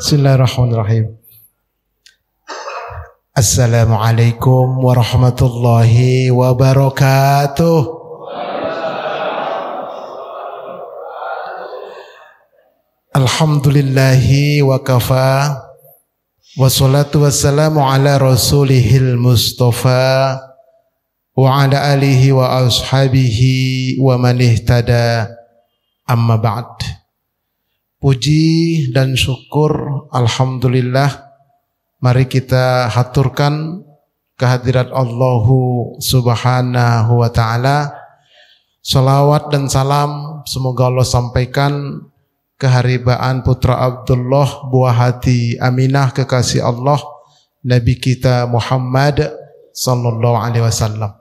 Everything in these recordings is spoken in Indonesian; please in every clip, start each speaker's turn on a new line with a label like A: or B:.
A: Bismillahirrahmanirrahim. Assalamualaikum warahmatullahi wabarakatuh. Alhamdulillahi wa kafa. Wassalatu wassalamu ala rasulihil mustafa wa ala alihi wa ashabihi wa man ihtada, amma ba'd. Puji dan syukur alhamdulillah, mari kita haturkan kehadirat Allahu subhanahu wa ta'ala. Salawat dan salam semoga Allah sampaikan keharibaan putra Abdullah, buah hati Aminah, kekasih Allah, Nabi kita Muhammad sallallahu alaihi wasallam,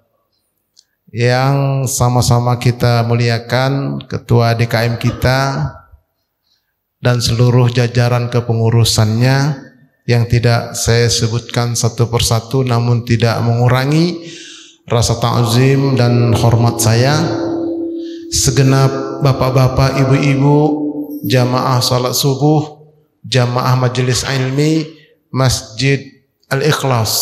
A: yang sama-sama kita muliakan ketua DKM kita dan seluruh jajaran kepengurusannya yang tidak saya sebutkan satu persatu, namun tidak mengurangi rasa ta'zim dan hormat saya. Segenap bapak-bapak, ibu-ibu, jamaah salat subuh, jamaah majelis ilmi Masjid Al-Ikhlas,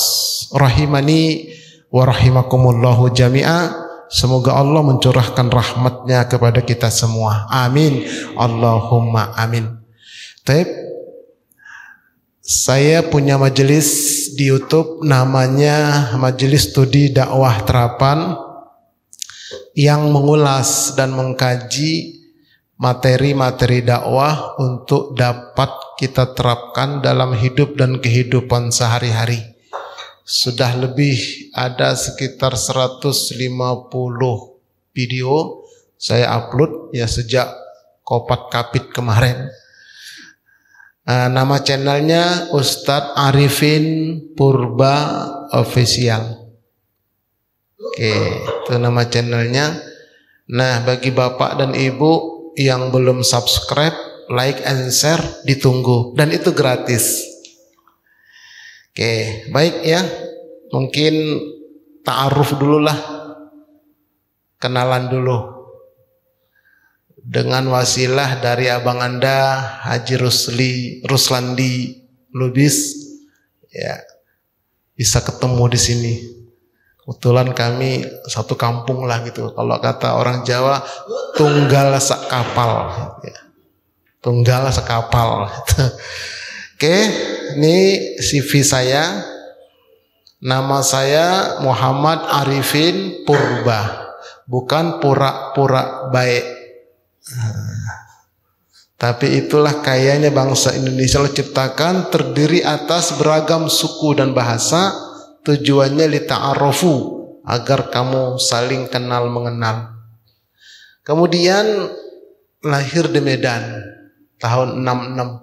A: rahimani wa rahimakumullahu jami'a. Semoga Allah mencurahkan rahmatnya kepada kita semua. Amin. Allahumma amin. Taib, saya punya majelis di YouTube namanya Majelis Studi Dakwah Terapan, yang mengulas dan mengkaji materi-materi dakwah untuk dapat kita terapkan dalam hidup dan kehidupan sehari-hari. Sudah lebih ada sekitar 150 video saya upload ya sejak Kopat Kapit kemarin. Nama channelnya Ustadz Arifin Purba Official. Oke, itu nama channelnya. Nah, bagi bapak dan ibu yang belum subscribe, like and share ditunggu, dan itu gratis. Oke, baik ya. Mungkin ta'aruf dulu lah, kenalan dulu dengan wasilah dari abang Anda Haji Ruslandi Lubis. Ya, bisa ketemu di sini. Kebetulan kami satu kampung lah gitu. Kalau kata orang Jawa, tunggal sekapal. Ya. Tunggal sekapal. Oke, ini CV saya. Nama saya Muhammad Arifin Purba. Bukan pura-pura baik. Tapi itulah kayanya bangsa Indonesia Allah ciptakan, terdiri atas beragam suku dan bahasa. Tujuannya lita'arofu, agar kamu saling kenal mengenal. Kemudian lahir di Medan tahun 66.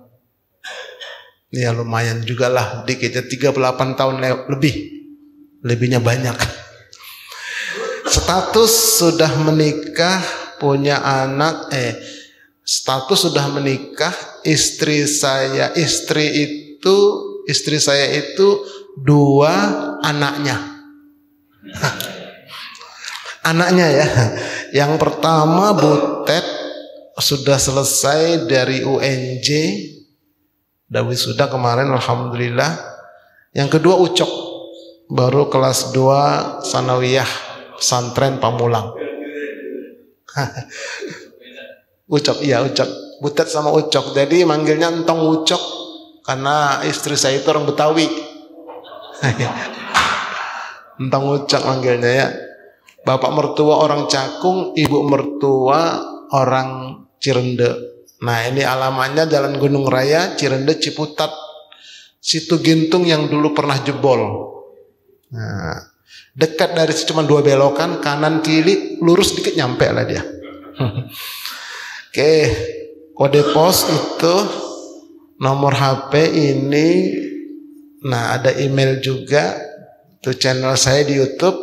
A: Ya lumayan juga lah, dikitnya 38 tahun lebihnya banyak. Status sudah menikah, punya anak, status sudah menikah. Istri saya itu 2 anaknya. Anaknya ya. Yang pertama Butet, sudah selesai dari UNJ, Dawi sudah kemarin alhamdulillah. Yang kedua Ucok, baru kelas 2 Sanawiyah Pesantren Pamulang. Ucok, iya Ucok. Butet sama Ucok. Jadi manggilnya Entong Ucok karena istri saya itu orang Betawi. Entong Ucok manggilnya ya. Bapak mertua orang Cakung, ibu mertua orang Cirende. Nah, ini alamatnya Jalan Gunung Raya, Cirende, Ciputat. Situ Gintung yang dulu pernah jebol. Nah, dekat dari situ cuma 2 belokan, kanan kiri, lurus dikit nyampe lah dia. Oke, kode pos itu, nomor HP ini. Nah, ada email juga. Itu channel saya di YouTube.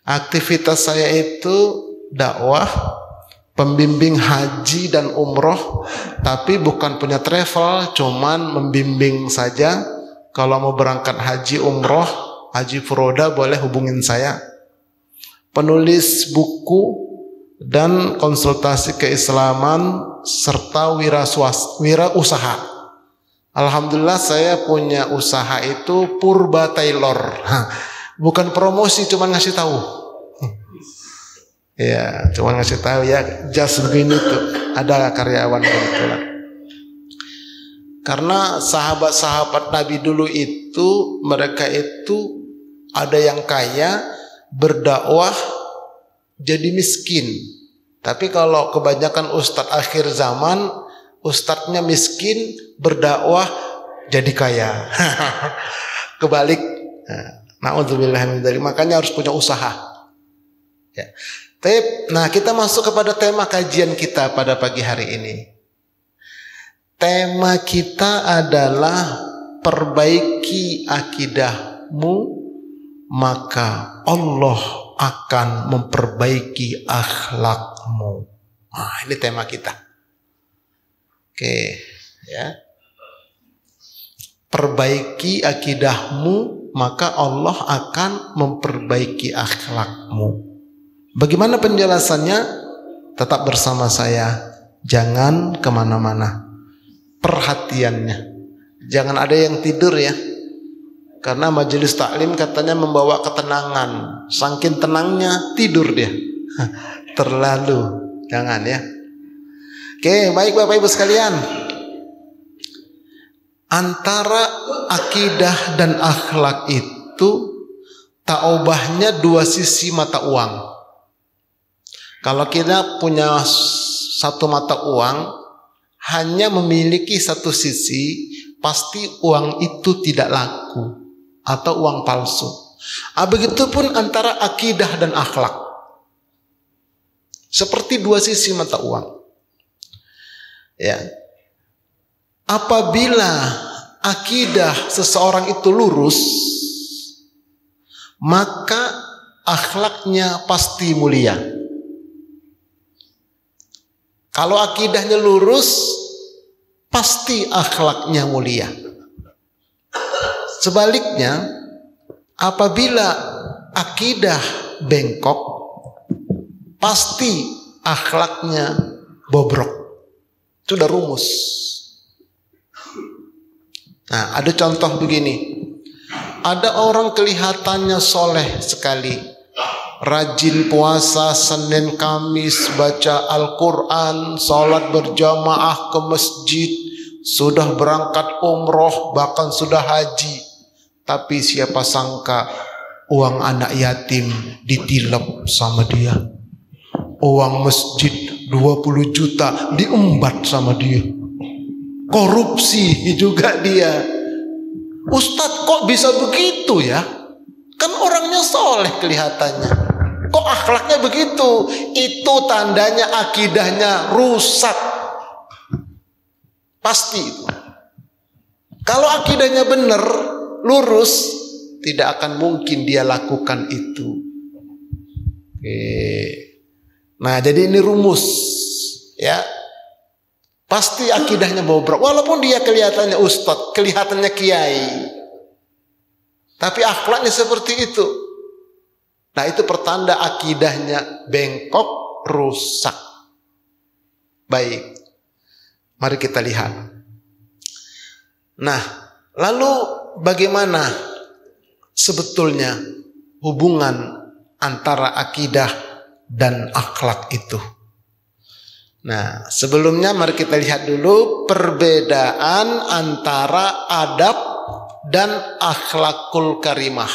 A: Aktivitas saya itu dakwah, pembimbing haji dan umroh, tapi bukan punya travel, cuman membimbing saja. Kalau mau berangkat haji umroh, haji furoda, boleh hubungin saya. Penulis buku dan konsultasi keislaman serta wira usaha. Alhamdulillah saya punya usaha itu Purba Tailor. Bukan promosi, cuma ngasih tahu. Ya, cuma ngasih tahu ya, jas begini tuh. Ada karyawan kebetulan. Karena sahabat-sahabat Nabi dulu itu, mereka itu ada yang kaya, berdakwah jadi miskin. Tapi kalau kebanyakan ustadz akhir zaman, ustadznya miskin, berdakwah jadi kaya. Kebalik. Na'udzubillah min dzalik. Makanya harus punya usaha. Ya. Nah, kita masuk kepada tema kajian kita pada pagi hari ini. Tema kita adalah perbaiki akidahmu, maka Allah akan memperbaiki akhlakmu. Nah, ini tema kita. Oke, ya. Perbaiki akidahmu, maka Allah akan memperbaiki akhlakmu. Bagaimana penjelasannya? Tetap bersama saya. Jangan kemana-mana. Perhatiannya. Jangan ada yang tidur ya. Karena majelis taklim katanya membawa ketenangan. Saking tenangnya tidur dia. Terlalu. Jangan ya. Oke, baik Bapak Ibu sekalian. Antara akidah dan akhlak itu tak ubahnya dua sisi mata uang. Kalau kita punya satu mata uang, hanya memiliki satu sisi, pasti uang itu tidak laku atau uang palsu. Begitupun antara akidah dan akhlak. Seperti dua sisi mata uang. Ya. Apabila akidah seseorang itu lurus, maka akhlaknya pasti mulia. Kalau akidahnya lurus, pasti akhlaknya mulia. Sebaliknya, apabila akidah bengkok, pasti akhlaknya bobrok. Itu udah rumus. Nah, ada contoh begini. Ada orang kelihatannya soleh sekali. Rajin puasa Senin Kamis, baca Al-Quran, sholat berjamaah ke masjid, sudah berangkat umroh, bahkan sudah haji. Tapi siapa sangka uang anak yatim ditilep sama dia. Uang masjid 20 juta diembat sama dia. Korupsi juga dia. Ustadz kok bisa begitu ya? Kan orangnya soleh kelihatannya. Kok akhlaknya begitu? Itu tandanya akidahnya rusak. Pasti itu. Kalau akidahnya benar, lurus, tidak akan mungkin dia lakukan itu. Oke. Nah, jadi ini rumus, ya. Pasti akidahnya bobrok. Walaupun dia kelihatannya ustadz, kelihatannya kiai, tapi akhlaknya seperti itu. Nah, itu pertanda akidahnya bengkok, rusak. Baik, mari kita lihat. Nah, lalu bagaimana sebetulnya hubungan antara akidah dan akhlak itu? Nah, sebelumnya mari kita lihat dulu perbedaan antara adab dan akhlakul karimah.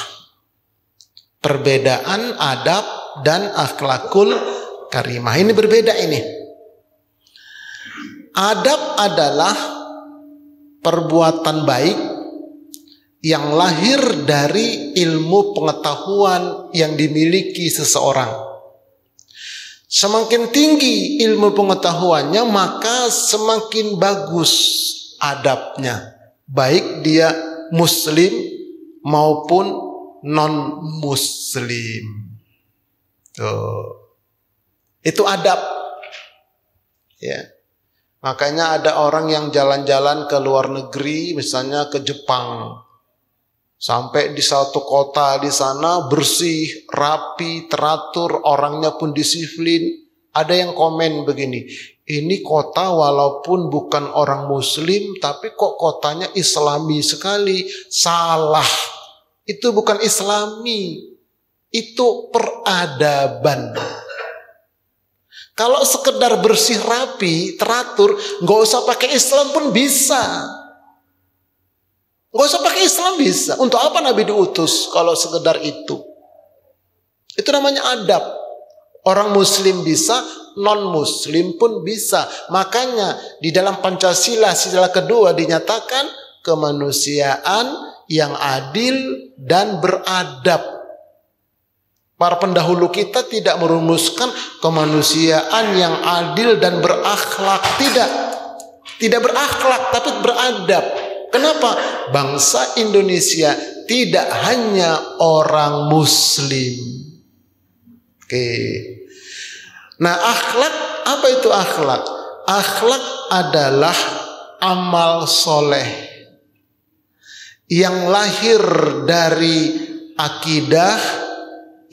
A: Perbedaan adab dan akhlakul karimah. Ini berbeda ini. Adab adalah perbuatan baik yang lahir dari ilmu pengetahuan yang dimiliki seseorang. Semakin tinggi ilmu pengetahuannya, maka semakin bagus adabnya. Baik dia muslim maupun non-muslim. Tuh. Itu adab. Ya. Makanya ada orang yang jalan-jalan ke luar negeri, misalnya ke Jepang. Sampai di satu kota di sana bersih, rapi, teratur, orangnya pun disiplin. Ada yang komen begini, ini kota walaupun bukan orang muslim tapi kok kotanya islami sekali. Salah. Itu bukan islami. Itu peradaban. Kalau sekedar bersih rapi, teratur, nggak usah pakai Islam pun bisa. Nggak usah pakai Islam bisa. Untuk apa Nabi diutus kalau sekedar itu? Itu namanya adab. Orang muslim bisa, non-muslim pun bisa. Makanya di dalam Pancasila sila kedua dinyatakan kemanusiaan yang adil dan beradab. Para pendahulu kita tidak merumuskan kemanusiaan yang adil dan berakhlak. Tidak berakhlak tapi beradab. Kenapa? Bangsa Indonesia tidak hanya orang muslim. Oke. Nah, akhlak, apa itu akhlak? Akhlak adalah amal soleh yang lahir dari akidah,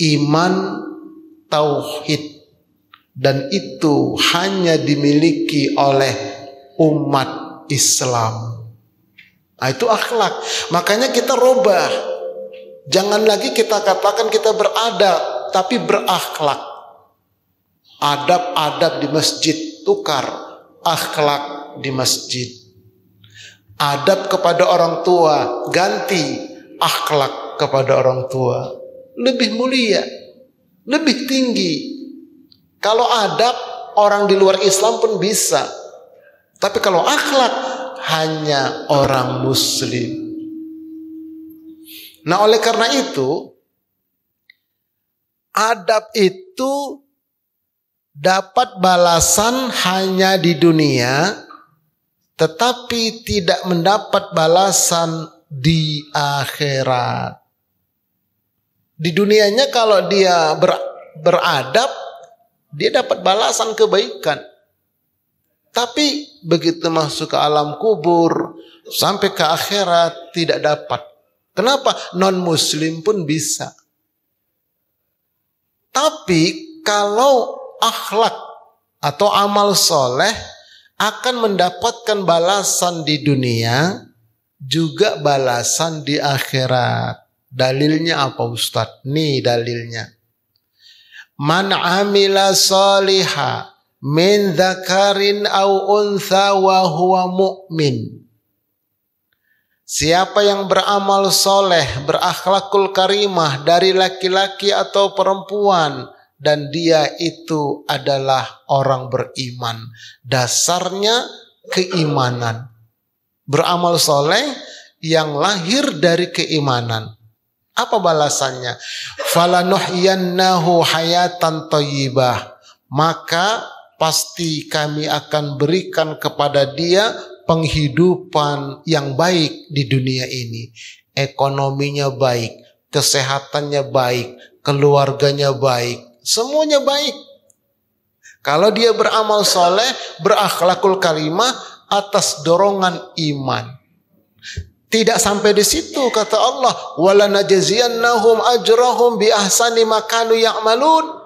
A: iman, tauhid, dan itu hanya dimiliki oleh umat Islam. Nah, itu akhlak. Makanya kita robah. Jangan lagi kita katakan kita beradab, tapi berakhlak. Adab-adab di masjid tukar, akhlak di masjid. Adab kepada orang tua ganti, akhlak kepada orang tua lebih mulia, lebih tinggi. Kalau adab orang di luar Islam pun bisa, tapi kalau akhlak hanya orang muslim. Nah, oleh karena itu adab itu dapat balasan hanya di dunia, tetapi tidak mendapat balasan di akhirat. Di dunianya kalau dia beradab, dia dapat balasan kebaikan. Tapi begitu masuk ke alam kubur, sampai ke akhirat tidak dapat. Kenapa? Non-muslim pun bisa. Tapi kalau akhlak atau amal soleh akan mendapatkan balasan di dunia, juga balasan di akhirat. Dalilnya apa Ustadz? Nih dalilnya. Man amila saliha min dzakarin au untha wa huwa mu'min. Siapa yang beramal soleh, berakhlakul karimah dari laki-laki atau perempuan, dan dia itu adalah orang beriman. Dasarnya keimanan. Beramal soleh yang lahir dari keimanan. Apa balasannya? Falanuhyiyannahu hayatan thayyibah. Maka pasti kami akan berikan kepada dia penghidupan yang baik di dunia ini. Ekonominya baik, kesehatannya baik, keluarganya baik, semuanya baik. Kalau dia beramal soleh, berakhlakul karimah atas dorongan iman. Tidak sampai di situ, kata Allah, walanajziyannahum ajrahum bi ahsani ma kanu ya'malun.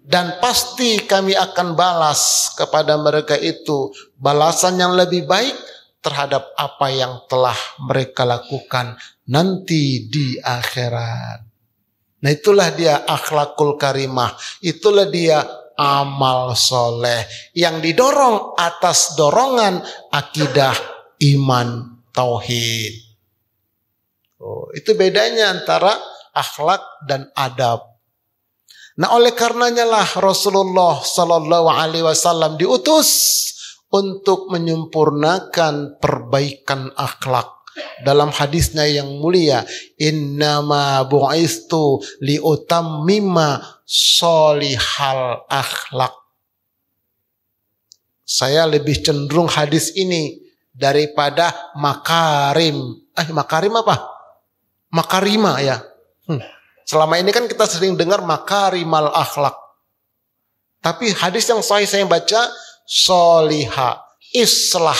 A: Dan pasti kami akan balas kepada mereka itu balasan yang lebih baik terhadap apa yang telah mereka lakukan nanti di akhirat. Nah, itulah dia akhlakul karimah. Itulah dia amal soleh yang didorong atas dorongan akidah, iman, tauhid. Itu bedanya antara akhlak dan adab. Nah, oleh karenanya lah Rasulullah Sallallahu Alaihi Wasallam diutus untuk menyempurnakan perbaikan akhlak. Dalam hadisnya yang mulia, innama bu'istu liutammima sholihal akhlak. Saya lebih cenderung hadis ini daripada makarim. Makarim apa? Makarima ya. Selama ini kan kita sering dengar makarimal akhlak. Tapi hadis yang saya baca, soliha, islah.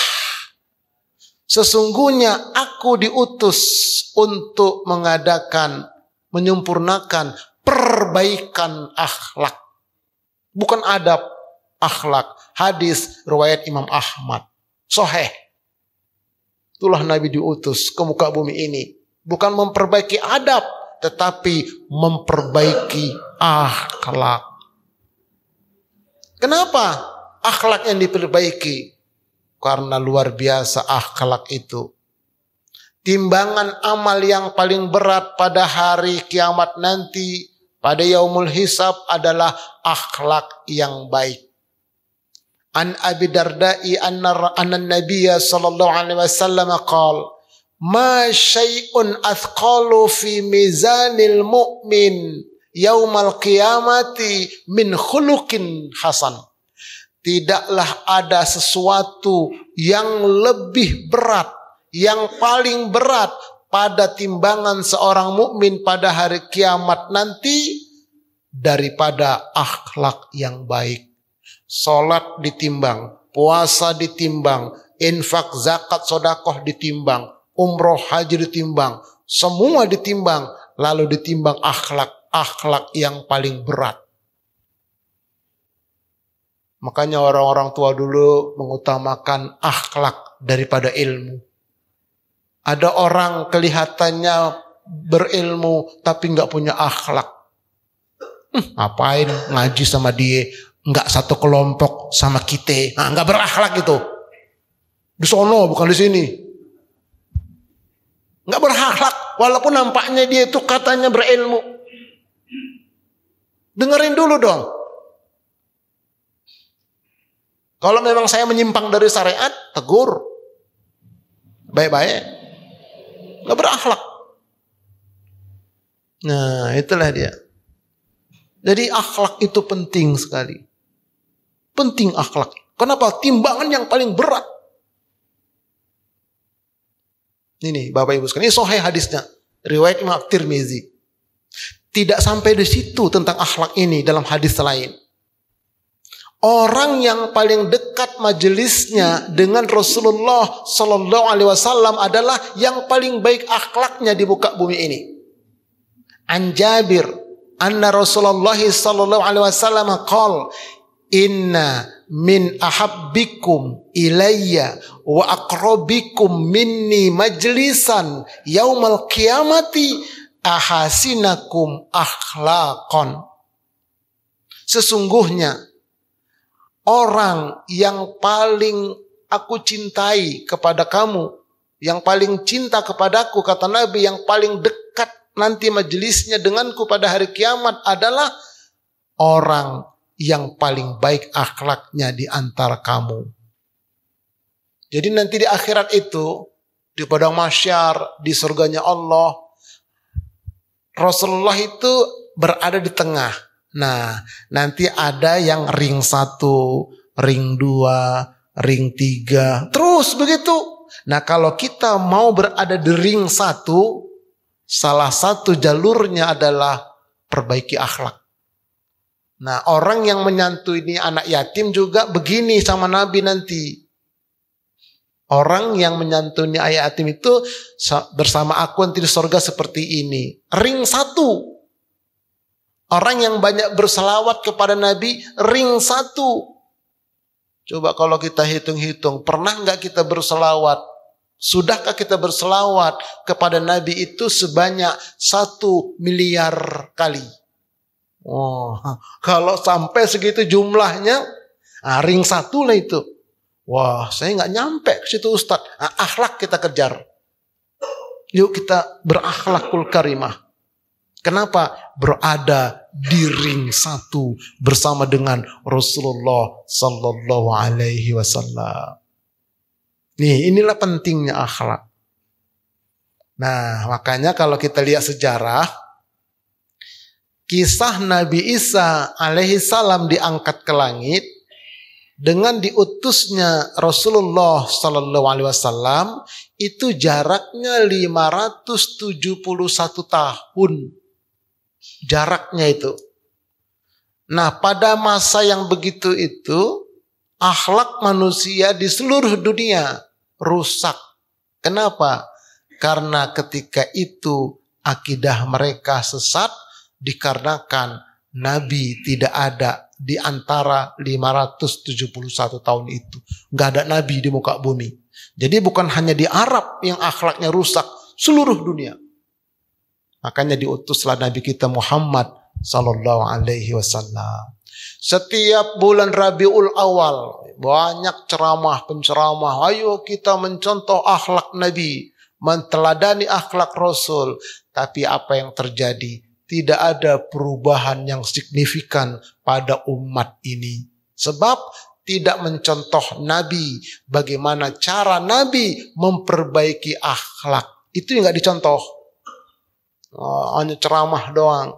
A: Sesungguhnya aku diutus untuk mengadakan, menyempurnakan perbaikan akhlak. Bukan adab, akhlak. Hadis riwayat Imam Ahmad. Sahih. Itulah Nabi diutus ke muka bumi ini. Bukan memperbaiki adab, tetapi memperbaiki akhlak. Kenapa akhlak yang diperbaiki? Karena luar biasa akhlak itu. Timbangan amal yang paling berat pada hari kiamat nanti, pada yaumul hisab adalah akhlak yang baik. An Abi Darda'i anna Nabiyya sallallahu alaihi wasallam qala ma syai'un athqalu fi mizanil mu'min yaumal qiyamati min khuluqin hasan. Tidaklah ada sesuatu yang lebih berat, yang paling berat pada timbangan seorang mukmin pada hari kiamat nanti daripada akhlak yang baik. Salat ditimbang, puasa ditimbang, infak, zakat, sedekah ditimbang, umroh, haji ditimbang, semua ditimbang, lalu ditimbang akhlak yang paling berat. Makanya orang-orang tua dulu mengutamakan akhlak daripada ilmu. Ada orang kelihatannya berilmu tapi nggak punya akhlak. Ngapain ngaji sama dia? Nggak satu kelompok sama kita. Nggak berakhlak itu. Di sono bukan di sini. Nggak berakhlak. Walaupun nampaknya dia itu katanya berilmu. Dengerin dulu dong. Kalau memang saya menyimpang dari syariat, tegur. Baik-baik. Nggak berakhlak. Nah, itulah dia. Jadi akhlak itu penting sekali. Penting akhlak. Kenapa? Timbangan yang paling berat. Ini Bapak Ibu sekalian, ini sahih hadisnya. Riwayat Imam Tirmizi. Tidak sampai di situ tentang akhlak ini dalam hadis lain. Orang yang paling dekat majelisnya dengan Rasulullah Sallallahu Alaihi Wasallam adalah yang paling baik akhlaknya di muka bumi ini. An Jabir, anna Rasulullah Sallallahu Alaihi Wasallam qala, inna min ahabbikum ilayya wa aqrabikum minni majlisan yaumal qiyamati ahasinakum akhlaqan. Sesungguhnya orang yang paling aku cintai kepada kamu, yang paling cinta kepadaku, kata Nabi, yang paling dekat nanti majelisnya denganku pada hari kiamat adalah orang yang paling baik akhlaknya di antara kamu. Jadi nanti di akhirat itu, di padang mahsyar, di surganya Allah, Rasulullah itu berada di tengah. Nah, nanti ada yang ring 1, ring 2, ring 3, terus begitu. Nah, kalau kita mau berada di ring 1, salah satu jalurnya adalah perbaiki akhlak. Nah, orang yang menyantuni anak yatim juga begini sama Nabi nanti. Orang yang menyantuni anak yatim itu bersama aku nanti di surga seperti ini. Ring 1. Orang yang banyak berselawat kepada Nabi, ring 1. Coba kalau kita hitung-hitung, pernah nggak kita berselawat? Sudahkah kita berselawat kepada Nabi itu sebanyak 1 miliar kali? Oh, kalau sampai segitu jumlahnya, ring 1 lah itu. Wah, saya nggak nyampe ke situ Ustadz. Akhlak kita kejar. Yuk kita berakhlakul karimah. Kenapa? Berada di ring 1 bersama dengan Rasulullah Sallallahu Alaihi Wasallam. Nih, inilah pentingnya akhlak. Nah, makanya kalau kita lihat sejarah, kisah Nabi Isa alaihi salam diangkat ke langit dengan diutusnya Rasulullah sallallahu alaihi wasallam itu jaraknya 571 tahun. Jaraknya itu. Nah, pada masa yang begitu itu akhlak manusia di seluruh dunia rusak. Kenapa? Karena ketika itu akidah mereka sesat dikarenakan Nabi tidak ada di antara 571 tahun itu. Nggak ada nabi di muka bumi. Jadi bukan hanya di Arab yang akhlaknya rusak, seluruh dunia. Makanya diutuslah Nabi kita Muhammad sallallahu alaihi wasallam. Setiap bulan Rabiul Awal banyak ceramah, penceramah. Ayo kita mencontoh akhlak Nabi, menteladani akhlak Rasul. Tapi apa yang terjadi? Tidak ada perubahan yang signifikan pada umat ini. Sebab tidak mencontoh Nabi, bagaimana cara Nabi memperbaiki akhlak. Itu yang gak dicontoh. Hanya ceramah doang.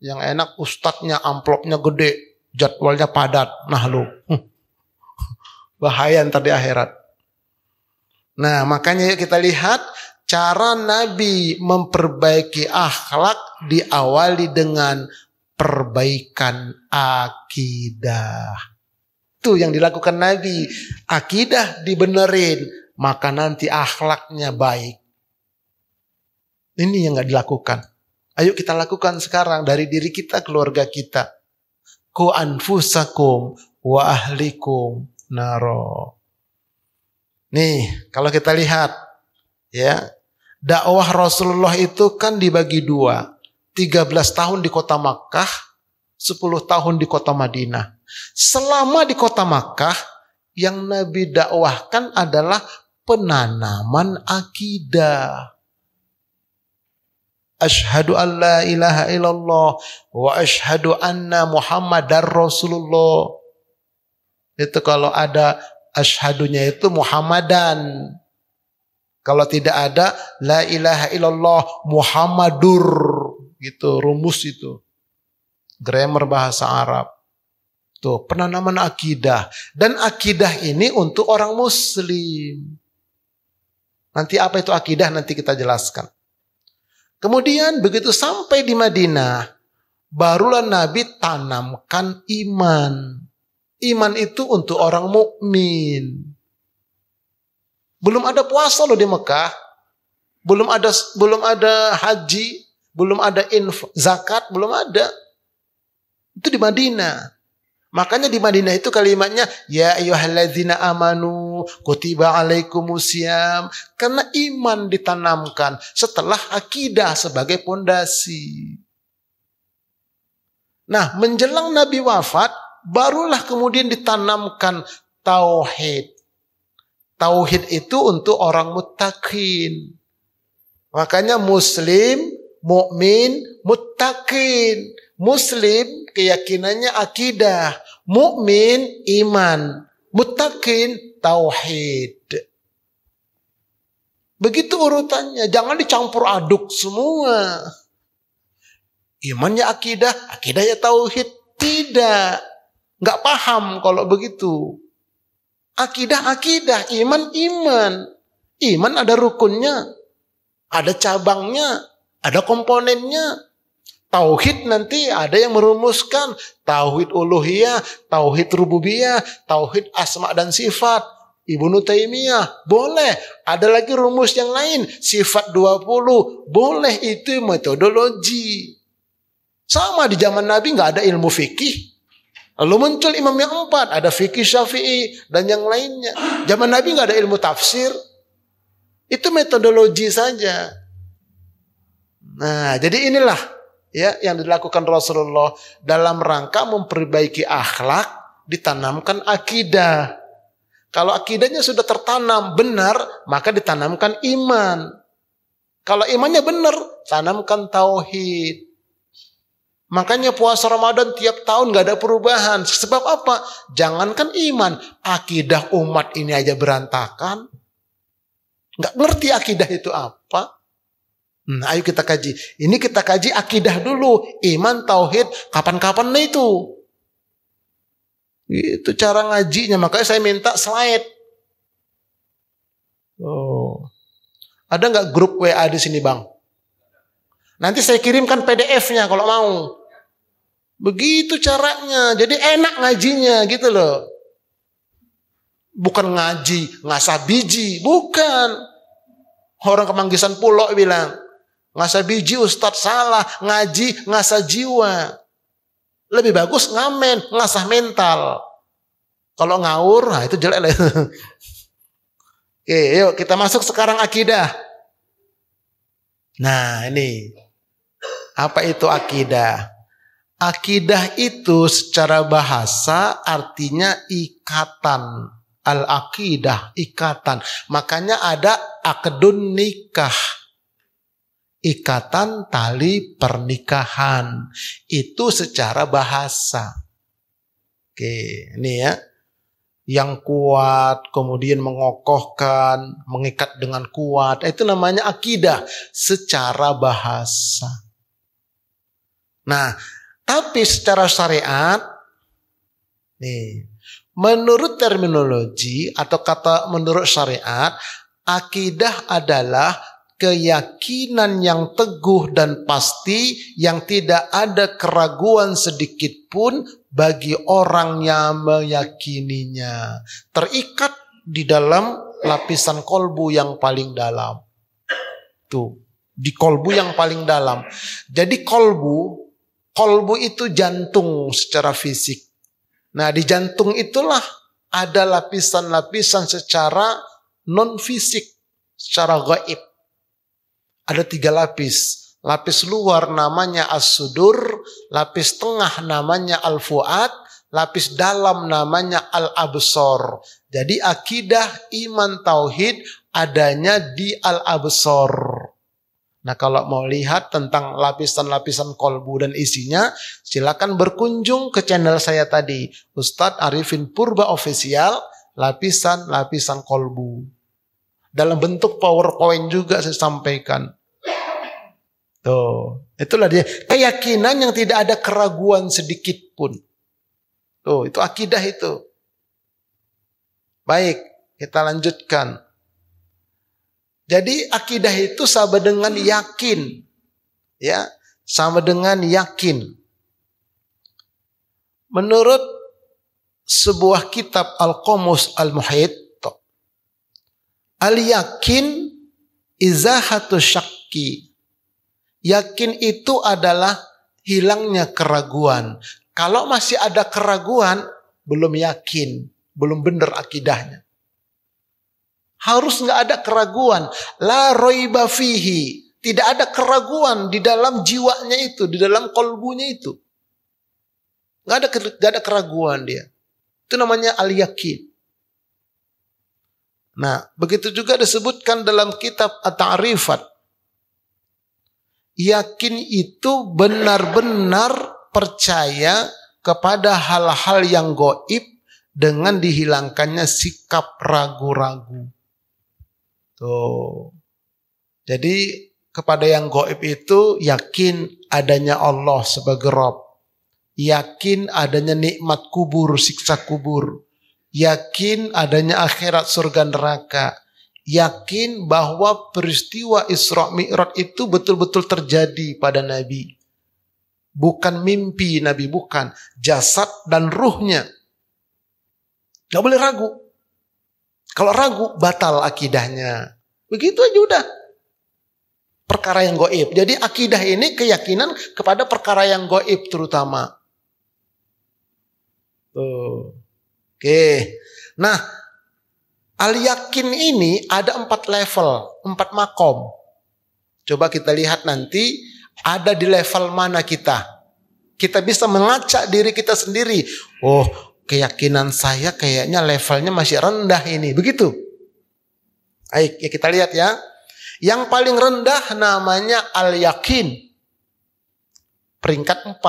A: Yang enak ustadznya amplopnya gede, jadwalnya padat. Nah lu, bahaya ntar di akhirat. Nah makanya yuk kita lihat cara Nabi memperbaiki akhlak diawali dengan perbaikan akidah. Itu yang dilakukan Nabi. Akidah dibenerin, maka nanti akhlaknya baik. Ini yang gak dilakukan. Ayo kita lakukan sekarang dari diri kita, keluarga kita. Ku anfusakum wa ahlikum naro. Nih, kalau kita lihat ya, dakwah Rasulullah itu kan dibagi dua. 13 tahun di kota Makkah, 10 tahun di kota Madinah. Selama di kota Makkah, yang Nabi dakwahkan adalah penanaman akidah. Asyhadu an la ilaha illallah wa asyhadu anna Muhammadar Rasulullah. Itu kalau ada asyhadunya itu Muhammadan. Kalau tidak ada la ilaha illallah Muhammadur. Gitu rumus itu. Grammar bahasa Arab. Tuh, penanaman akidah. Dan akidah ini untuk orang muslim. Nanti apa itu akidah nanti kita jelaskan. Kemudian begitu sampai di Madinah, barulah Nabi tanamkan iman. Iman itu untuk orang mukmin. Belum ada puasa loh di Mekah. Belum ada haji, belum ada zakat, belum ada. Itu di Madinah. Makanya di Madinah itu kalimatnya ya ayyuhalladzina amanu kutiba alaikumusiyam, karena iman ditanamkan setelah akidah sebagai pondasi. Nah, menjelang Nabi wafat barulah kemudian ditanamkan tauhid. Tauhid itu untuk orang muttaqin. Makanya muslim, mukmin, muttaqin. Muslim keyakinannya akidah, mukmin iman, muttaqin tauhid. Begitu urutannya, jangan dicampur aduk semua. Imannya akidah, akidahnya tauhid, tidak. Nggak paham kalau begitu. Akidah, iman. Iman ada rukunnya, ada cabangnya, ada komponennya. Tauhid nanti ada yang merumuskan tauhid uluhiyah, tauhid rububiyah, tauhid asma dan sifat. Ibnu Taimiyah boleh, ada lagi rumus yang lain, sifat 20 boleh, itu metodologi. Sama di zaman Nabi nggak ada ilmu fikih. Lalu muncul imam yang 4, ada fikih Syafi'i dan yang lainnya. Zaman Nabi nggak ada ilmu tafsir. Itu metodologi saja. Nah, jadi inilah ya yang dilakukan Rasulullah dalam rangka memperbaiki akhlak, ditanamkan akidah. Kalau akidahnya sudah tertanam benar, maka ditanamkan iman. Kalau imannya benar, tanamkan tauhid. Makanya puasa Ramadan tiap tahun gak ada perubahan. Sebab apa? Jangankan iman, akidah umat ini aja berantakan. Gak ngerti akidah itu apa. Nah, ayo kita kaji. Ini kita kaji akidah dulu. Iman, tauhid, kapan-kapan itu. Itu cara ngajinya. Makanya saya minta slide. Oh. Ada nggak grup WA di sini, Bang? Nanti saya kirimkan PDF-nya kalau mau. Begitu caranya. Jadi enak ngajinya gitu loh. Bukan ngaji ngasah biji. Bukan. Orang Kemanggisan Pulau bilang, ngasah biji Ustadz salah, ngaji ngasah jiwa. Lebih bagus ngamen, ngasah mental. Kalau ngawur, nah itu jelek lah. Oke, yuk kita masuk sekarang akidah. Nah ini, apa itu akidah? Akidah itu secara bahasa artinya ikatan. Al-aqidah, ikatan. Makanya ada akdun nikah. Ikatan tali pernikahan. Itu secara bahasa. Oke, ini ya. Yang kuat, kemudian mengokohkan, mengikat dengan kuat. Itu namanya akidah secara bahasa. Nah, tapi secara syariat, nih, menurut terminologi atau kata menurut syariat, akidah adalah keyakinan yang teguh dan pasti yang tidak ada keraguan sedikit pun bagi orang yang meyakininya. Terikat di dalam lapisan kolbu yang paling dalam. Tuh, di kolbu yang paling dalam. Jadi kolbu itu jantung secara fisik. Nah, di jantung itulah ada lapisan-lapisan secara non-fisik, secara gaib. Ada 3 lapis. Lapis luar namanya as-sudur, lapis tengah namanya al-fuad, lapis dalam namanya al-absor. Jadi akidah, iman, tauhid adanya di al-absor. Nah, kalau mau lihat tentang lapisan-lapisan kolbu dan isinya, silakan berkunjung ke channel saya tadi, Ustadz Arifin Purba Official, lapisan-lapisan kolbu. Dalam bentuk PowerPoint juga saya sampaikan. Tuh, itulah dia keyakinan yang tidak ada keraguan sedikit pun. Tuh, itu akidah itu. Baik, kita lanjutkan. Jadi akidah itu sama dengan yakin. Ya, sama dengan yakin. Menurut sebuah kitab Al-Qamus Al-Muhit, al-yakin izahatu syakki. Yakin itu adalah hilangnya keraguan. Kalau masih ada keraguan, belum yakin, belum benar akidahnya. Harus nggak ada keraguan. La roiba fihi. Tidak ada keraguan di dalam jiwanya itu, di dalam kolbunya itu. Nggak ada keraguan dia. Itu namanya al-yakin. Nah, begitu juga disebutkan dalam kitab At-Ta'rifat. Yakin itu benar-benar percaya kepada hal-hal yang gaib dengan dihilangkannya sikap ragu-ragu. Tuh. Jadi kepada yang gaib itu yakin adanya Allah sebagai Rabb. Yakin adanya nikmat kubur, siksa kubur. Yakin adanya akhirat surga neraka. Yakin bahwa peristiwa Isra Mi'raj itu betul-betul terjadi pada Nabi. Bukan mimpi Nabi, bukan. Jasad dan ruhnya. Gak boleh ragu. Kalau ragu, batal akidahnya. Begitu aja udah. Perkara yang gaib. Jadi akidah ini keyakinan kepada perkara yang gaib terutama. Tuh. Oke. Nah, al-yakin ini ada 4 level, 4 makom. Coba kita lihat nanti ada di level mana kita. Kita bisa melacak diri kita sendiri. Oh, keyakinan saya kayaknya levelnya masih rendah ini. Begitu. Baik, ya kita lihat ya. Yang paling rendah namanya al-yakin. Peringkat 4.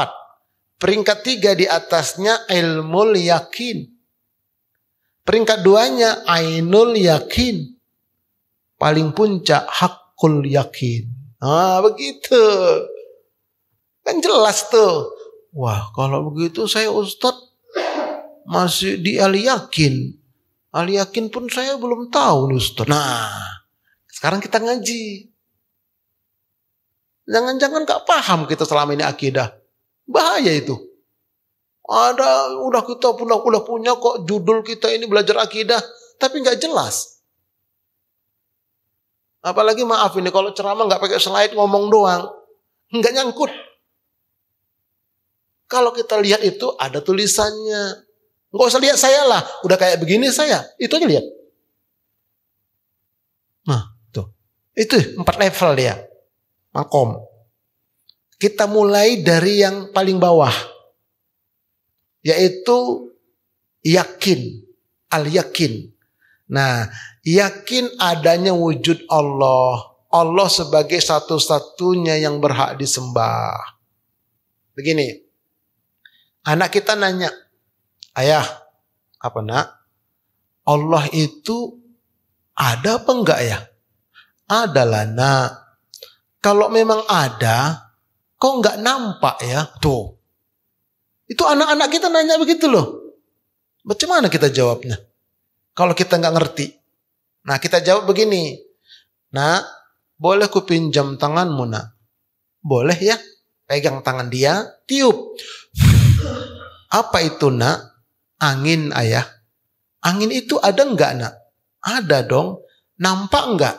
A: Peringkat 3 di atasnya ilmul yakin. Peringkat 2-nya ainul yakin. Paling puncak hakul yakin. Ah, begitu. Kan jelas tuh. Wah, kalau begitu saya Ustadz masih di al-yakin. Al-yakin pun saya belum tahu nih Ustadz. Nah, sekarang kita ngaji. Jangan-jangan gak paham kita selama ini akidah. Bahaya itu. Udah kita udah punya kok judul kita ini belajar akidah, tapi nggak jelas. Apalagi maaf ini kalau ceramah nggak pakai slide ngomong doang, nggak nyangkut. Kalau kita lihat itu ada tulisannya. Nggak usah lihat saya lah. Udah kayak begini saya. Itu aja lihat. Nah, tuh. Itu 4 level dia. Makom. Kita mulai dari yang paling bawah. Yaitu yakin. Al-yakin. Nah, yakin adanya wujud Allah. Allah sebagai satu-satunya yang berhak disembah. Begini. Anak kita nanya. Ayah, apa nak? Allah itu ada apa enggak ya? Adalah nak. Kalau memang ada, kok enggak nampak ya? Tuh. Itu anak-anak kita nanya begitu loh. Bagaimana kita jawabnya? Kalau kita enggak ngerti. Nah, kita jawab begini. Nak, boleh ku pinjam tanganmu nak? Boleh ya? Pegang tangan dia, tiup. Apa itu nak? Angin ayah. Angin itu ada enggak nak? Ada dong. Nampak enggak?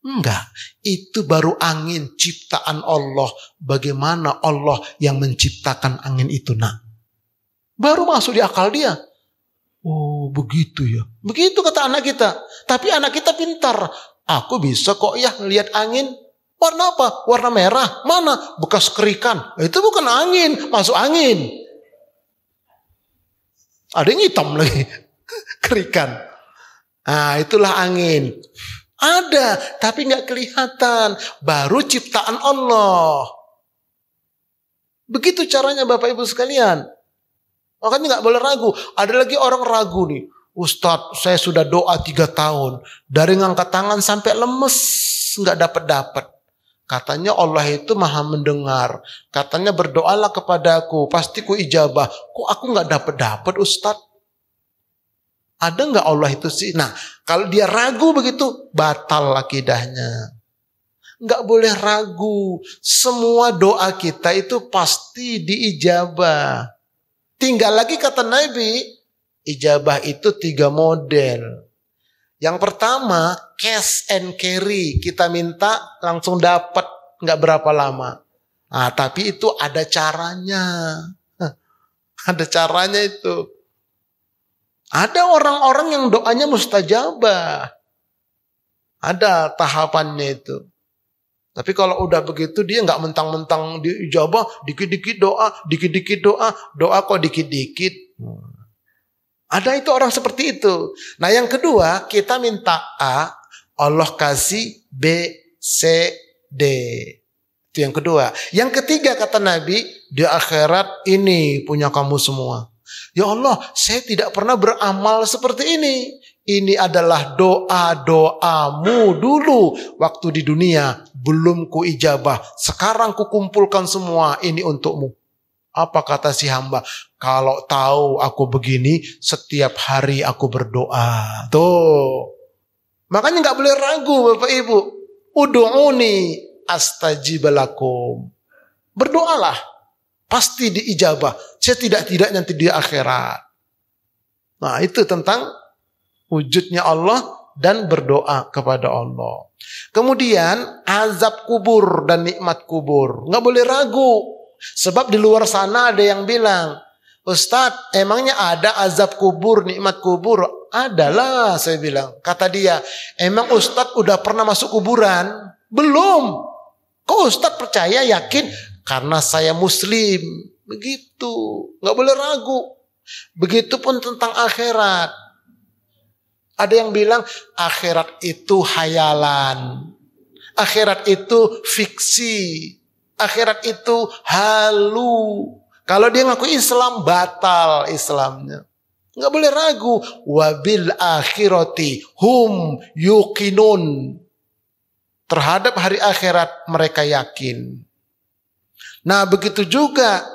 A: Enggak. Itu baru angin ciptaan Allah. Bagaimana Allah yang menciptakan angin itu nak? Baru masuk di akal dia. Oh begitu ya. Begitu kata anak kita. Tapi anak kita pintar. Aku bisa kok ya lihat angin. Warna apa? Warna merah. Mana? Bekas kerikan. Itu bukan angin. Masuk angin. Ada yang hitam lagi. Kerikan. Nah itulah angin. Ada. Tapi gak kelihatan. Baru ciptaan Allah. Begitu caranya Bapak Ibu sekalian. Makanya gak boleh ragu. Ada lagi orang ragu nih. Ustadz saya sudah doa 3 tahun. Dari ngangkat tangan sampai lemes. Gak dapat-dapat. Katanya Allah itu maha mendengar. Katanya berdoalah kepadaku. Pasti ku ijabah. Kok aku gak dapat Ustadz? Ada gak Allah itu sih? Nah kalau dia ragu begitu. Batal akidahnya. Gak boleh ragu. Semua doa kita itu pasti diijabah. Tinggal lagi kata Nabi. Ijabah itu 3 model. Yang pertama, cash and carry. Kita minta langsung dapat. Nggak berapa lama. Nah, tapi itu ada caranya. Ada caranya itu. Ada orang-orang yang doanya mustajabah. Ada tahapannya itu. Tapi kalau udah begitu dia nggak mentang-mentang diijabah. Dikit-dikit doa. Dikit-dikit doa. Doa kok dikit-dikit. Ada itu orang seperti itu. Nah yang kedua kita minta A, Allah kasih B, C, D. Itu yang kedua. Yang ketiga kata Nabi, di akhirat ini punya kamu semua. Ya Allah, saya tidak pernah beramal seperti ini. Ini adalah doa-doamu dulu waktu di dunia. Belum ku ijabah. Sekarang ku kumpulkan semua ini untukmu. Apa kata si hamba? Kalau tahu aku begini, setiap hari aku berdoa. Tuh. Makanya gak boleh ragu Bapak Ibu. Udu'uni astajibalakum. Berdoalah. Pasti diijabah. Setidak-tidak nanti di akhirat. Nah itu tentang wujudnya Allah dan berdoa kepada Allah. Kemudian azab kubur dan nikmat kubur. Gak boleh ragu. Sebab di luar sana ada yang bilang, Ustadz emangnya ada azab kubur, nikmat kubur? Adalah saya bilang. Kata dia, emang Ustadz udah pernah masuk kuburan? Belum. Kok Ustadz percaya, yakin? Karena saya muslim. Begitu. Gak boleh ragu. Begitupun tentang akhirat. Ada yang bilang akhirat itu hayalan. Akhirat itu fiksi. Akhirat itu halu. Kalau dia ngaku Islam, batal Islamnya. Nggak boleh ragu. Wabil akhirati hum yuqinun. Terhadap hari akhirat mereka yakin. Nah begitu juga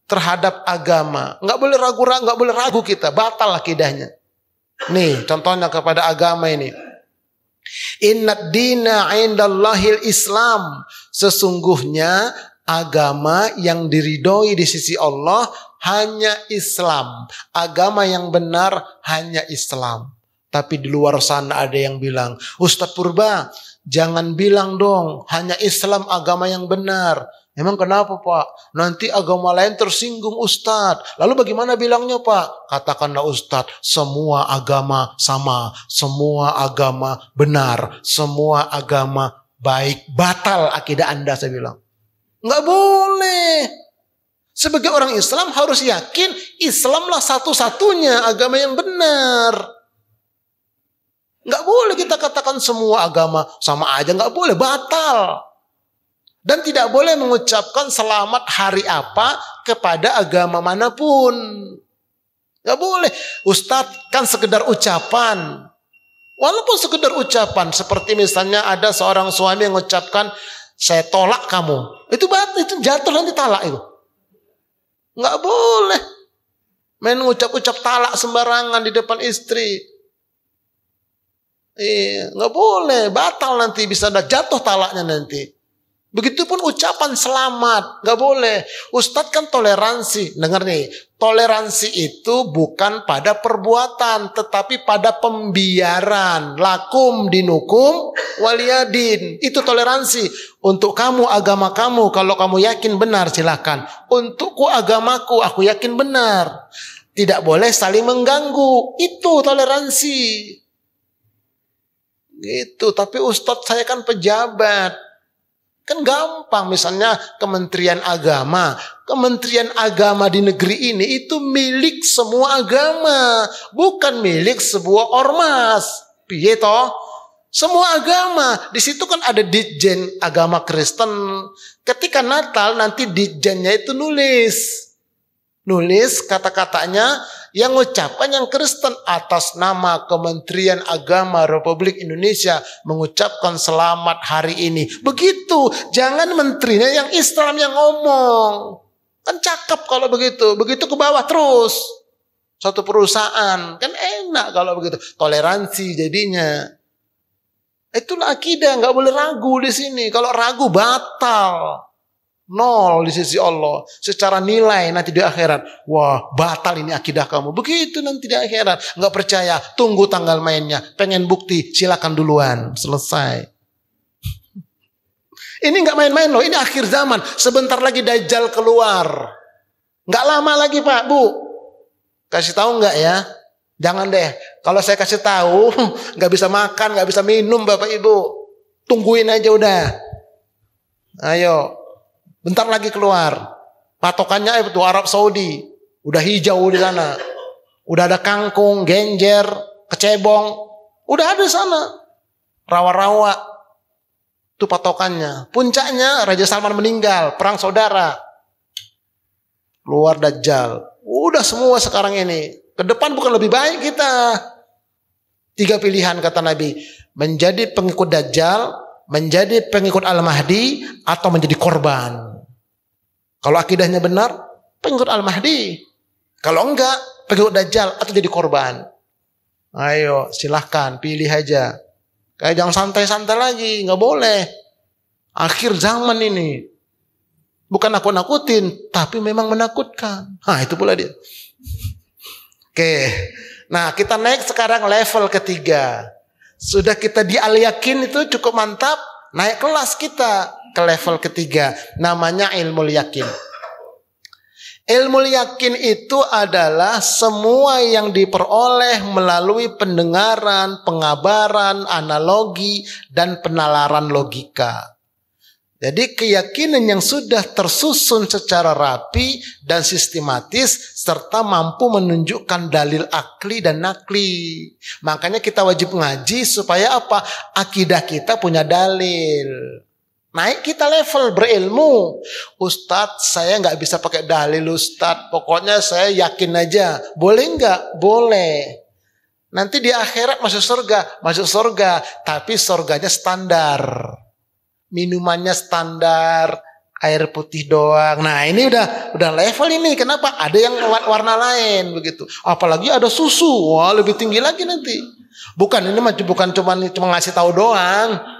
A: terhadap agama. Nggak boleh ragu-ragu, nggak boleh ragu kita. Batal akidahnya. Nih contohnya kepada agama ini. Innad dina indallahil Islam. Sesungguhnya agama yang diridhoi di sisi Allah hanya Islam. Agama yang benar hanya Islam. Tapi di luar sana ada yang bilang, Ustadz Purba, jangan bilang dong hanya Islam agama yang benar. Emang kenapa Pak? Nanti agama lain tersinggung Ustadz. Lalu bagaimana bilangnya Pak? Katakanlah Ustadz, semua agama sama, semua agama benar, semua agama baik. Batal akidah Anda, saya bilang. Nggak boleh. Sebagai orang Islam harus yakin Islamlah satu-satunya agama yang benar. Nggak boleh kita katakan semua agama sama aja, nggak boleh, batal. Dan tidak boleh mengucapkan selamat hari apa kepada agama manapun. Nggak boleh. Ustadz kan sekedar ucapan. Walaupun sekedar ucapan. Seperti misalnya ada seorang suami yang mengucapkan, saya tolak kamu. Itu jatuh nanti talak itu. Nggak boleh. Main ngucap-ucap talak sembarangan di depan istri. Nggak boleh. Batal nanti, bisa ada jatuh talaknya nanti. Begitupun ucapan selamat, gak boleh. Ustadz kan toleransi, dengar nih, toleransi itu bukan pada perbuatan, tetapi pada pembiaran. Lakum dinukum waliyadin, itu toleransi. Untuk kamu, agama kamu, kalau kamu yakin benar silakan. Untukku, agamaku, aku yakin benar. Tidak boleh saling mengganggu, itu toleransi. Gitu, tapi Ustadz saya kan pejabat. Kan gampang, misalnya Kementerian Agama. Kementerian Agama di negeri ini itu milik semua agama, bukan milik sebuah ormas. Piye toh? Semua agama. Di situ kan ada Ditjen Agama Kristen. Ketika Natal nanti Ditjennya itu nulis kata-katanya yang mengucapkan yang Kristen atas nama Kementerian Agama Republik Indonesia mengucapkan selamat hari ini. Begitu, jangan menterinya yang Islam yang ngomong. Kan cakep kalau begitu. Begitu ke bawah terus. Satu perusahaan kan enak kalau begitu. Toleransi jadinya. Itulah akidah, nggak boleh ragu di sini. Kalau ragu batal. 0 di sisi Allah. Secara nilai nanti di akhirat. Wah, batal ini akidah kamu. Begitu nanti di akhirat. Nggak percaya, tunggu tanggal mainnya. Pengen bukti, silakan duluan. Selesai. Ini nggak main-main loh. Ini akhir zaman. Sebentar lagi Dajjal keluar. Nggak lama lagi Pak, Bu. Kasih tahu nggak ya? Jangan deh. Kalau saya kasih tahu, nggak bisa makan, nggak bisa minum Bapak Ibu. Tungguin aja udah. Ayo. Bentar lagi keluar. Patokannya itu Arab Saudi. Udah hijau di sana. Udah ada kangkung, genjer, kecebong. Udah ada di sana. Rawa-rawa. Itu patokannya. Puncaknya Raja Salman meninggal. Perang saudara. Keluar Dajjal. Udah semua sekarang ini. Ke depan bukan lebih baik kita. 3 pilihan kata Nabi. Menjadi pengikut Dajjal, menjadi pengikut Al-Mahdi, atau menjadi korban. Kalau akidahnya benar, pengikut Al-Mahdi. Kalau enggak, pengikut Dajjal atau jadi korban. Ayo, silahkan, pilih aja. Kayak jangan santai-santai lagi, nggak boleh. Akhir zaman ini. Bukan nakut-nakutin, tapi memang menakutkan. Nah, itu pula dia. Oke, nah kita naik sekarang level ketiga. Sudah kita di al-yakin itu cukup mantap, naik kelas kita ke level ketiga, namanya ilmu yakin. Ilmu yakin itu adalah semua yang diperoleh melalui pendengaran, pengabaran, analogi, dan penalaran logika. Jadi keyakinan yang sudah tersusun secara rapi dan sistematis serta mampu menunjukkan dalil akli dan nakli. Makanya kita wajib ngaji supaya apa? Akidah kita punya dalil. Naik kita level berilmu. Ustadz, saya nggak bisa pakai dalil Ustadz. Pokoknya saya yakin aja. Boleh nggak? Boleh. Nanti di akhirat masuk surga. Masuk surga. Tapi surganya standar. Minumannya standar. Air putih doang. Nah ini udah level ini. Kenapa? Ada yang warna lain begitu. Apalagi ada susu. Wah lebih tinggi lagi nanti. Bukan ini bukan cuma ngasih tahu doang.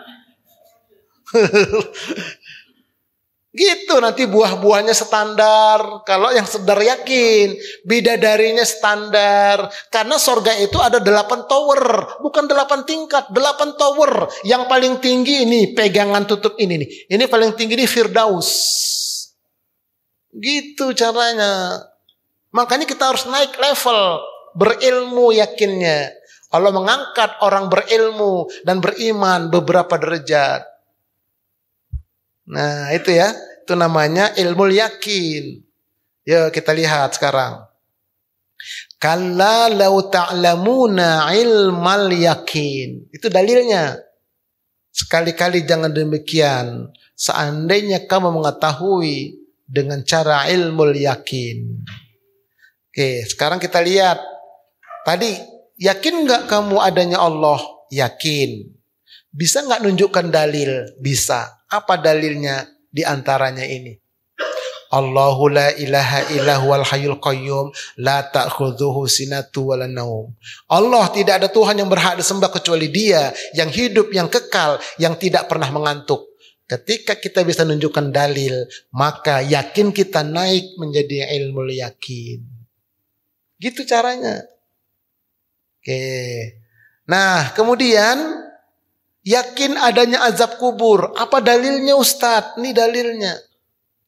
A: Gitu nanti buah-buahnya standar. Kalau yang sedar yakin, bidadarinya standar. Karena surga itu ada 8 tower, bukan 8 tingkat, 8 tower. Yang paling tinggi ini pegangan tutup ini nih. Ini paling tinggi di Firdaus. Gitu caranya. Makanya kita harus naik level berilmu yakinnya. Allah mengangkat orang berilmu dan beriman beberapa derajat. Nah itu ya, itu namanya ilmu yakin. Yuk kita lihat sekarang. Kalla law ta'lamuna ilmal yakin. Itu dalilnya. Sekali-kali jangan demikian. Seandainya kamu mengetahui dengan cara ilmu yakin. Oke, sekarang kita lihat. Tadi, yakin nggak kamu adanya Allah? Yakin. Bisa nggak nunjukkan dalil? Bisa. Apa dalilnya di antaranya ini? Allahu la ilaha illa huwal hayyul qayyum la ta'khudhuhu sinatu wala naum. Allah tidak ada Tuhan yang berhak disembah kecuali Dia yang hidup, yang kekal, yang tidak pernah mengantuk. Ketika kita bisa menunjukkan dalil, maka yakin kita naik menjadi ilmu yakin. Gitu caranya. Oke. Nah, kemudian yakin adanya azab kubur. Apa dalilnya Ustadz? Ini dalilnya.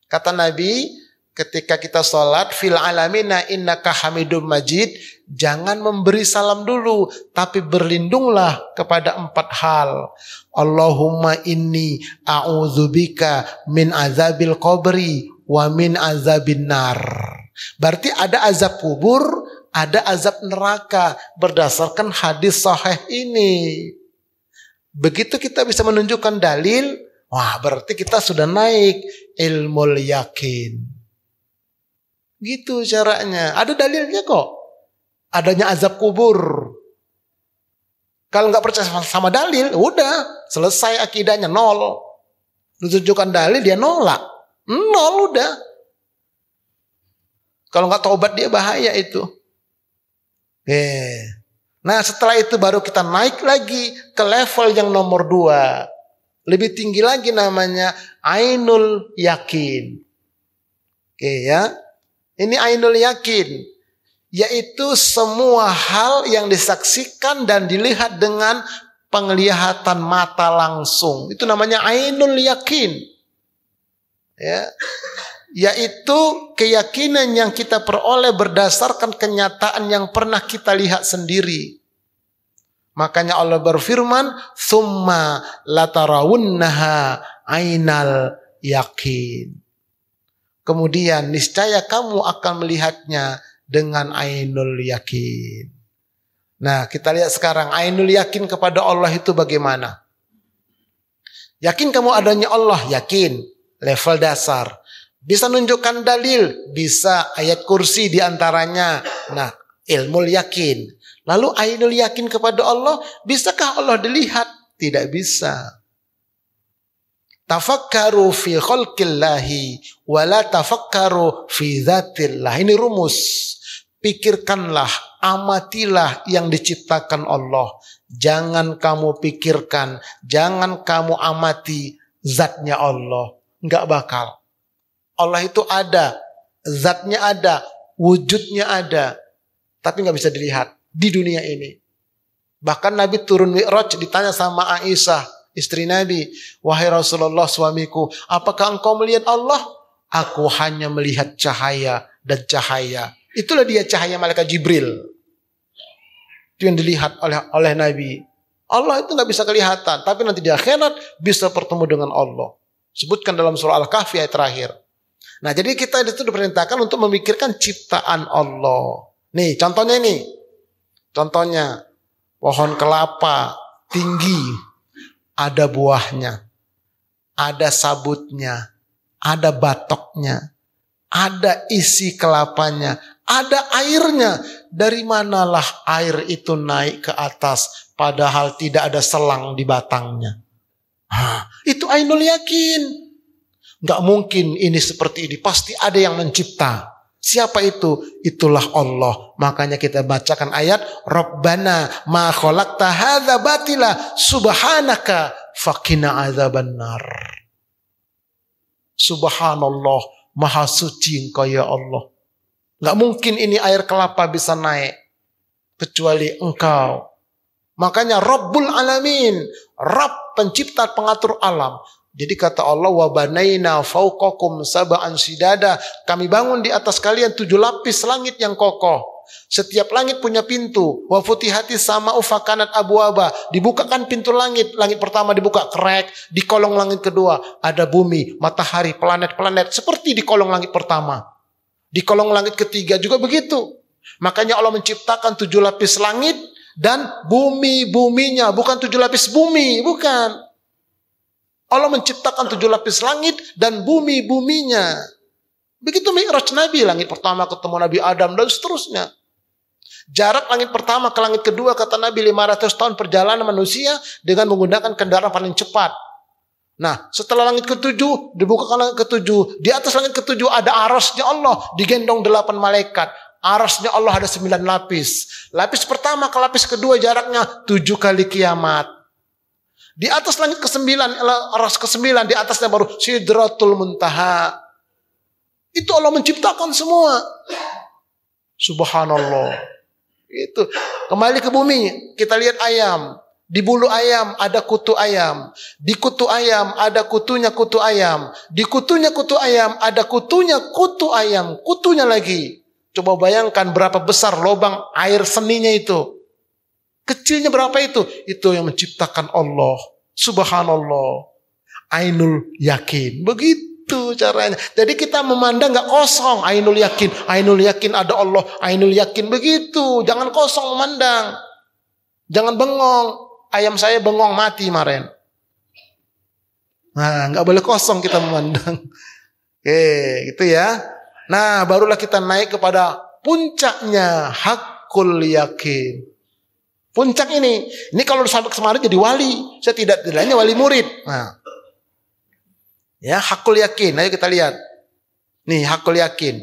A: Kata Nabi, ketika kita sholat, fil alamina innaka hamidum majid, jangan memberi salam dulu, tapi berlindunglah kepada 4 hal. Allahumma inni a'udzubika min azabil qabri wa min azabin nar. Berarti ada azab kubur, ada azab neraka berdasarkan hadis sahih ini. Begitu kita bisa menunjukkan dalil, wah berarti kita sudah naik ilmu yakin. Gitu caranya. Ada dalilnya kok. Adanya azab kubur. Kalau nggak percaya sama dalil, udah selesai akidahnya 0. Tunjukkan dalil dia nolak. 0 udah. Kalau nggak taubat dia bahaya itu. Nah setelah itu baru kita naik lagi ke level yang nomor 2. Lebih tinggi lagi namanya ainul yakin. Oke ya. Ini ainul yakin. Yaitu semua hal yang disaksikan dan dilihat dengan penglihatan mata langsung. Itu namanya ainul yakin. Ya. Yaitu keyakinan yang kita peroleh berdasarkan kenyataan yang pernah kita lihat sendiri. Makanya Allah berfirman, "Tsumma latarawunnaha ainal yakin." Kemudian niscaya kamu akan melihatnya dengan ainul yakin. Nah, kita lihat sekarang ainul yakin kepada Allah itu bagaimana? Yakin kamu adanya Allah, yakin, level dasar. Bisa nunjukkan dalil, bisa ayat kursi diantaranya. Nah, ilmu yakin. Lalu ainul yakin kepada Allah, bisakah Allah dilihat? Tidak bisa. Tafakkaru fi khalqillahi wa la tafakkaru fi dzatillah. Ini rumus. Pikirkanlah, amatilah yang diciptakan Allah. Jangan kamu pikirkan, jangan kamu amati zatnya Allah. Enggak bakal. Allah itu ada, zatnya ada, wujudnya ada. Tapi enggak bisa dilihat di dunia ini. Bahkan Nabi turun Mi'raj ditanya sama Aisyah, istri Nabi, "Wahai Rasulullah suamiku, apakah engkau melihat Allah?" "Aku hanya melihat cahaya dan cahaya." Itulah dia cahaya malaikat Jibril. Itu yang dilihat oleh Nabi. Allah itu nggak bisa kelihatan, tapi nanti di akhirat bisa bertemu dengan Allah. Sebutkan dalam surah Al-Kahfi ayat terakhir. Nah, jadi kita itu diperintahkan untuk memikirkan ciptaan Allah. Nih, contohnya ini. Contohnya, pohon kelapa tinggi, ada buahnya, ada sabutnya, ada batoknya, ada isi kelapanya, ada airnya. Dari manalah air itu naik ke atas, padahal tidak ada selang di batangnya. Itu ainul yakin. Gak mungkin ini seperti ini, pasti ada yang mencipta. Siapa itu? Itulah Allah. Makanya kita bacakan ayat, Rabbana ma khalaqta hadza batila subhanaka faqina adzabannar. Subhanallah, maha suci Engkau ya Allah. Gak mungkin ini air kelapa bisa naik kecuali Engkau. Makanya Rabbul Alamin, Rabb pencipta pengatur alam. Jadi kata Allah, wa banaina fawqakum sab'an shidada. Kami bangun di atas kalian 7 lapis langit yang kokoh. Setiap langit punya pintu. Wa futihati sama'u fakanat abwaba. Dibukakan pintu langit. Langit pertama dibuka, krek. Di kolong langit kedua ada bumi, matahari, planet-planet seperti di kolong langit pertama. Di kolong langit ketiga juga begitu. Makanya Allah menciptakan 7 lapis langit dan bumi-buminya. Bukan 7 lapis bumi, bukan. Allah menciptakan 7 lapis langit dan bumi-buminya. Begitu Mi'raj Nabi, langit pertama ketemu Nabi Adam dan seterusnya. Jarak langit pertama ke langit kedua kata Nabi 500 tahun perjalanan manusia dengan menggunakan kendaraan paling cepat. Nah, setelah langit ke-7 dibukakan langit ke-7. Di atas langit ke-7 ada arasnya Allah digendong 8 malaikat. Arasnya Allah ada 9 lapis. Lapis pertama ke lapis kedua jaraknya 7 kali kiamat. Di atas langit ke-9, aras ke-9, di atasnya baru Sidratul Muntaha. Itu Allah menciptakan semua. Subhanallah. Itu. Kembali ke bumi, kita lihat ayam. Di bulu ayam ada kutu ayam. Di kutu ayam ada kutunya kutu ayam. Di kutunya kutu ayam ada kutunya kutu ayam. Kutunya lagi. Coba bayangkan berapa besar lubang air seninya itu. Kecilnya berapa itu? Itu yang menciptakan Allah. Subhanallah. Ainul yakin. Begitu caranya. Jadi kita memandang gak kosong. Ainul yakin. Ainul yakin ada Allah. Ainul yakin. Begitu. Jangan kosong memandang. Jangan bengong. Ayam saya bengong mati kemarin. Nah, gak boleh kosong kita memandang. Oke, gitu ya. Nah, barulah kita naik kepada puncaknya hakul yakin. Puncak ini kalau sampai kemarin jadi wali, saya tidaknya wali murid. Nah, ya hakul yakin. Ayo kita lihat. Nih hakul yakin.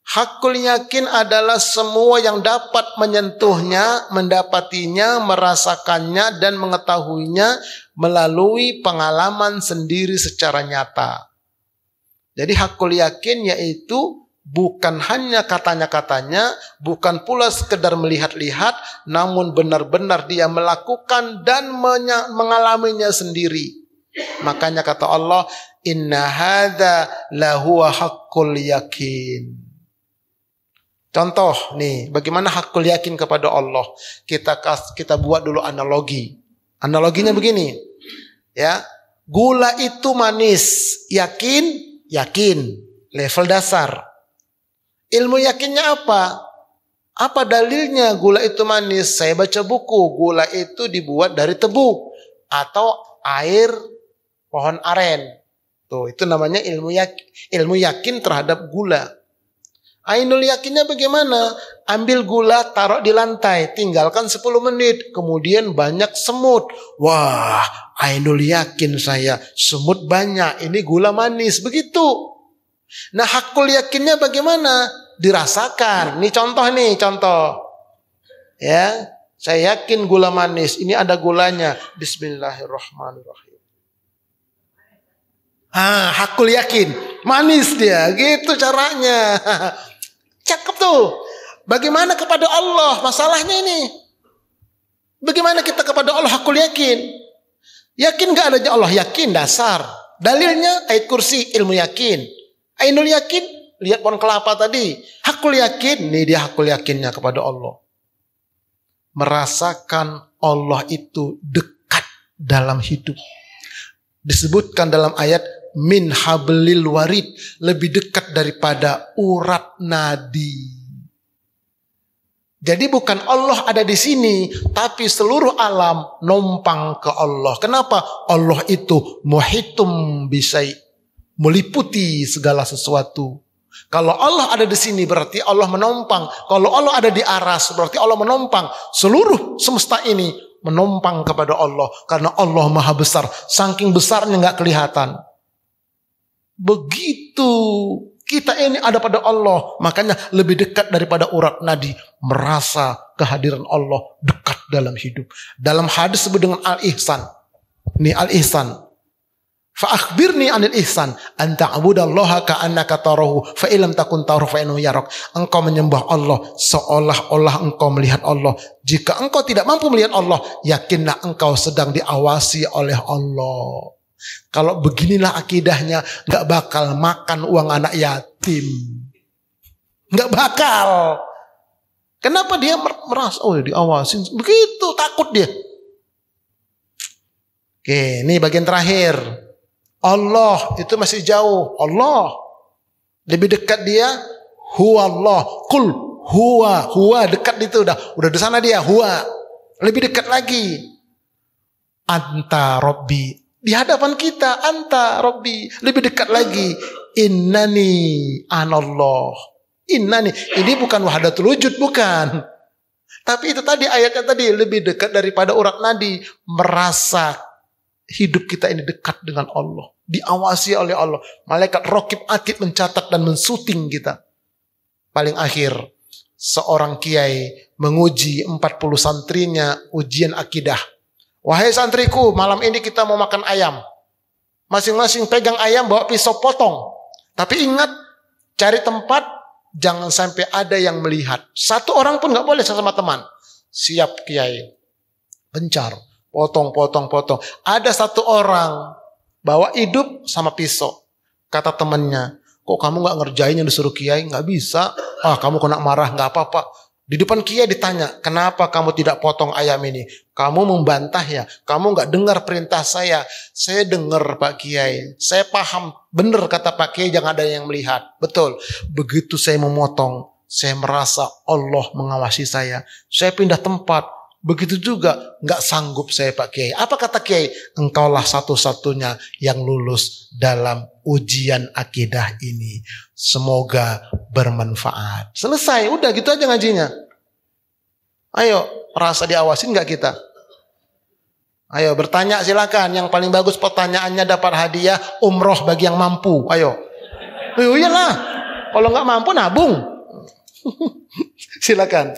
A: Hakul yakin adalah semua yang dapat menyentuhnya, mendapatinya, merasakannya dan mengetahuinya melalui pengalaman sendiri secara nyata. Jadi hakul yakin yaitu bukan hanya katanya-katanya, bukan pula sekedar melihat-lihat, namun benar-benar dia melakukan dan mengalaminya sendiri. Makanya kata Allah, inna hadza lahuwa haqqul yakin. Contoh nih, bagaimana hakul yakin kepada Allah? Kita buat dulu analogi. Analoginya begini. Ya, gula itu manis, yakin, level dasar. Ilmu yakinnya apa? Apa dalilnya gula itu manis? Saya baca buku, gula itu dibuat dari tebu atau air pohon aren. Tuh, itu namanya ilmu yakin terhadap gula. Ainul yakinnya bagaimana? Ambil gula, taruh di lantai, tinggalkan 10 menit, kemudian banyak semut. Wah, ainul yakin saya, semut banyak, ini gula manis, begitu. Nah, hakul yakinnya bagaimana? Dirasakan. Ini contoh. Ya, saya yakin gula manis. Ini ada gulanya. Bismillahirrahmanirrahim. Hakul yakin. Manis dia. Gitu caranya. Cakep tuh. Bagaimana kepada Allah? Masalahnya ini. Bagaimana kita kepada Allah hakul yakin? Yakin gak adanya Allah? Yakin dasar. Dalilnya ayat kursi, ilmu yakin. Ainul yakin, lihat pohon kelapa tadi. Hakul yakin, nih dia hakul yakinnya kepada Allah. Merasakan Allah itu dekat dalam hidup. Disebutkan dalam ayat, min hablil warid, lebih dekat daripada urat nadi. Jadi bukan Allah ada di sini, tapi seluruh alam numpang ke Allah. Kenapa? Allah itu muhitum bisai, meliputi segala sesuatu. Kalau Allah ada di sini berarti Allah menumpang. Kalau Allah ada di aras berarti Allah menumpang. Seluruh semesta ini menumpang kepada Allah. Karena Allah maha besar. Saking besarnya gak kelihatan. Begitu kita ini ada pada Allah. Makanya lebih dekat daripada urat nadi. Merasa kehadiran Allah dekat dalam hidup. Dalam hadis disebut dengan al-ihsan. Ini al-ihsan. Fa'akhbirni anil ihsan an ta'budallaha ka'annaka tarahu fa illam takun tarahu fa innahu yarak. Engkau menyembah Allah seolah-olah engkau melihat Allah. Jika engkau tidak mampu melihat Allah, yakinlah engkau sedang diawasi oleh Allah. Kalau beginilah akidahnya, nggak bakal makan uang anak yatim. Nggak bakal. Kenapa dia merasa, oh diawasin, begitu takut dia. Oke, ini bagian terakhir. Allah itu masih jauh. Allah lebih dekat dia. Huwa Allah. Kul huwa dekat itu udah di sana dia. Huwa lebih dekat lagi. Anta Rabbi di hadapan kita. Anta Rabbi lebih dekat lagi. Innani anallah. Innani ini bukan wahdatul wujud, bukan. Tapi itu tadi ayatnya tadi lebih dekat daripada urat nadi, merasa hidup kita ini dekat dengan Allah, diawasi oleh Allah. Malaikat Raqib Atid mencatat dan mensuting kita. Paling akhir seorang kiai menguji 40 santrinya ujian akidah. Wahai santriku, malam ini kita mau makan ayam. Masing-masing pegang ayam, bawa pisau potong. Tapi ingat, cari tempat, jangan sampai ada yang melihat. Satu orang pun gak boleh sesama teman. Siap kiai. Pencar. Potong. Ada satu orang bawa hidup sama pisau. Kata temannya, kok kamu gak ngerjain yang disuruh kiai? Gak bisa. Kamu kena marah, gak apa-apa. Di depan kiai ditanya, kenapa kamu tidak potong ayam ini? Kamu membantah ya? Kamu gak dengar perintah saya? Saya dengar Pak Kiai. Saya paham. Benar kata Pak Kiai, jangan ada yang melihat. Betul. Begitu saya memotong, saya merasa Allah mengawasi saya. Saya pindah tempat. Begitu juga gak sanggup saya Pak Kiai. Apa kata Kiai? Engkaulah satu-satunya yang lulus dalam ujian akidah ini. Semoga bermanfaat. Selesai, udah gitu aja ngajinya. Ayo, merasa diawasin gak kita? Ayo bertanya silakan. Yang paling bagus pertanyaannya dapat hadiah umroh bagi yang mampu. Ayo. Iyalah. Kalau gak mampu nabung. Silakan.